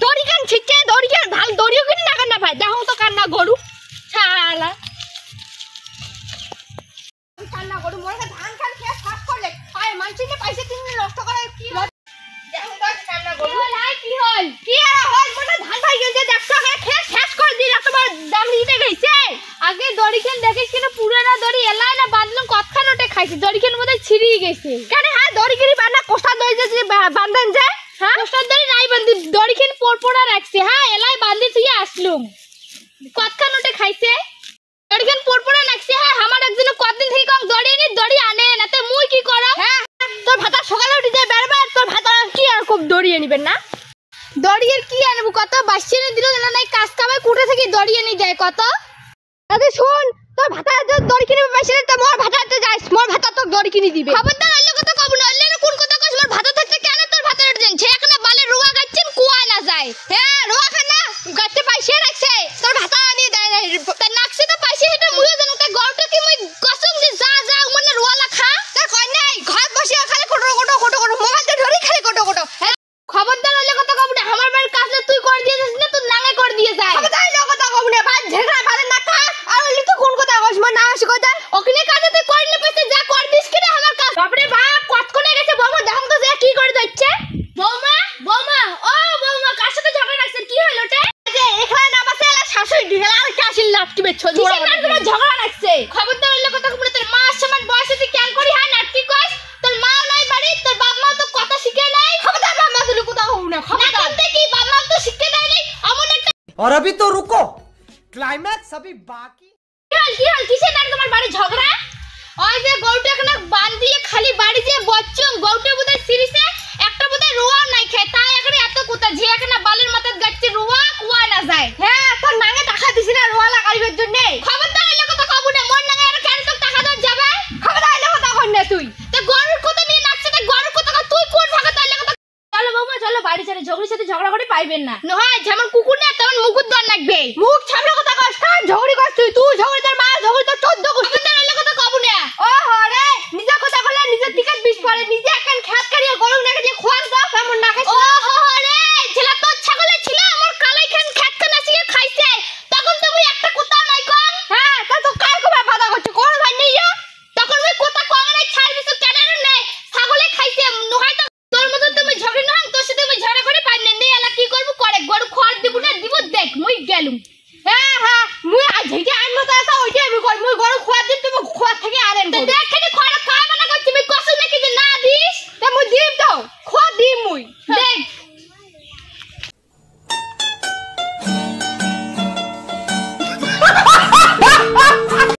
দড়ি কেন ছিটকে দড়ি কেন ঢাল দড়িও কিনে না কান্না ভাই দেখো তো কান্না গরু শালা কান্না গরু মোর ধান খান খেয়ে সাফ করলে আয় মানছিনে পয়সা তিন নষ্ট করে কি দেখো তো কান্না গরু লাই কি হল কি আর হল মোটা ধান ভাই গেছে দেখছো খেয়ে শেষ করে দিলা তোমার দাম দিতে গেছে আগে দড়ি কেন দেখিস কিনা পুরানা দড়ি এলাই না বাঁধলাম কতখান ওটে খাইছি দড়ি কেন মধ্যে ছিড়িয়ে গেছে কেন হ্যাঁ দড়ি কিরি বানা কোষ্টা দড়ি যে বাঁধন যায় হ্যাঁ কোষ্টা দড়ি নাই বাঁধি দড়ি কেন পড়পড়া রাখছে হ্যাঁ এলাই বাঁধি তুই আসলুম কতখান ওটে খাইছে দড়ি কেন পড়পড়া রাখছে হ্যাঁ আমার একজন কতদিন থেকে কম দড়ি নি দড়ি আনে না তে মুই কি করব হ্যাঁ তোর ভাতা সকালে উঠে যায় বেরবার তোর ভাতা কি আর খুব দড়ি আনিবেন না দড়িয়ের কি আনবো কত বাসিয়ে দিল না নাই কাজ কামে কুটে থেকে দড়ি এনে যায় কত আরে শুন তোর ভাতা যদি দড়ি কিনে পয়সা তে মোর ভাতাতে যাইস মোর ভাতা তো দড়ি কিনে দিবে খবরদার অন্য কথা কব না অন্য কোন কথা কইছ মোর ভাতা থাকতে কেন তোর ভাতার দেন সে একনা বালে রুয়া গাচ্ছেন কুয়া না যায় হ্যাঁ রুয়া খানা গাতে পয়সা রাখছে তোর ভাতা আনি দেয় না তা নাকছে তো পয়সা হেটা মুইও জানো তে গড়টা কি মই কসম যে যা যা মনে রুয়া লাখা তা কই নাই ঘর বসে খালি কোটো মোবাইলতে ধরি খালি কোটো খবরদার অন্য কথা কব না আমার বাড়ির কাজে তুই করে দিয়েছিস না তুই নাঙ্গে করে দিয়ে যায় খবরদার অন্য কথা কব না বাদ ঝগড়া বালে না খা আর ওলি তো কোন কথা কইছ মা না আসি কইতা ওখানে কাজে তুই করলে পয়সা যা কর দিস কি না আমার কাজ বাপরে বাপ কত কোনে গেছে বৌমা দেখো তো যে কি করে যাচ্ছে বৌমা ও বৌমা কার সাথে ঝগড়া লাগছে কি হলো তে যে এখানে না বাসে এলা শাশুড়ি ঢিলা আর কাশিল লাটকি বেছ জোড়া কিসের তোমার ঝগড়া লাগছে খবরদার অন্য কথা কব না তোর মা সমান বয়সে তুই কেন করি হ্যাঁ নাটকি কইছ তোর মা নাই বাড়ি তোর বাপ মা তো কথা শিখে নাই খবরদার বাপ মা তুই কথা হউ না খবরদার না কি বাপ মা তো শিখে নাই আমন একটা और अभी तो रुको क्लाइमैक्स अभी बाकी কি হল কিসের নাট তোমার বাড়ি ঝগড়া ওই যে গৌটা এখানে বান দিয়ে খালি বাড়ি যে বচ্চং গৌটা বুদাই সিরিসে একটা বুদাই রুয়া নাই খায় তাই এখানে এত কুতা যে এখানে বালের মাথায় গাচ্ছে রুয়া কুয়া না যায় হ্যাঁ তোর নাঙে টাকা দিছিস না রুয়া লাগাইবার জন্য খবরদার এলে কথা কব না মোর নাঙে আর কেন তোর টাকা দাও যাবে খবরদার এলে কথা কর না তুই তে গরুর কথা নিয়ে নাচছে তে গরুর কথা তুই কোন ভাগা তাই এলে কথা চলো বৌমা চলো বাড়ি ছেড়ে ঝগড়ির সাথে ঝগড়া করে পাইবেন না নয় যেমন কুকুর না তেমন মুকুট দর লাগবে মুখ ছামড়া কথা কস কার ঝগড়ি কস তুই ঝগড়ি তোর মা ঝগড়ি তোর 14 কুকুর তার এলে কথা কব না ও হরে নিজে কথা কইলে নিজে টিকেট বিষ পড়ে নিজে একখান খেত কারিয়ে গরু নাকে দিয়ে খোয়ান দাও কেমন না খাইছ ও হরে ছেলে তোর ছাগলে ছিল আমার কালাই খান খেত খান আসিয়ে খাইছে তখন তো মুই একটা কুত্তা নাই কোন হ্যাঁ তা তো কার কো বাধা করছ কোন ভাই নেইয়া তখন মুই কুত্তা কোন নাই ছাড় দিছ কেন নাই ছাগলে খাইছে নয় তো তোর মত তুমি ঝগড়ি না তোর সাথে আমি ঝগড়া করে পাই না এলা কি করব করে গরু খড় দিব না দিব দেখ মুই গেলুম হ্যাঁ মুই আজ হেইটা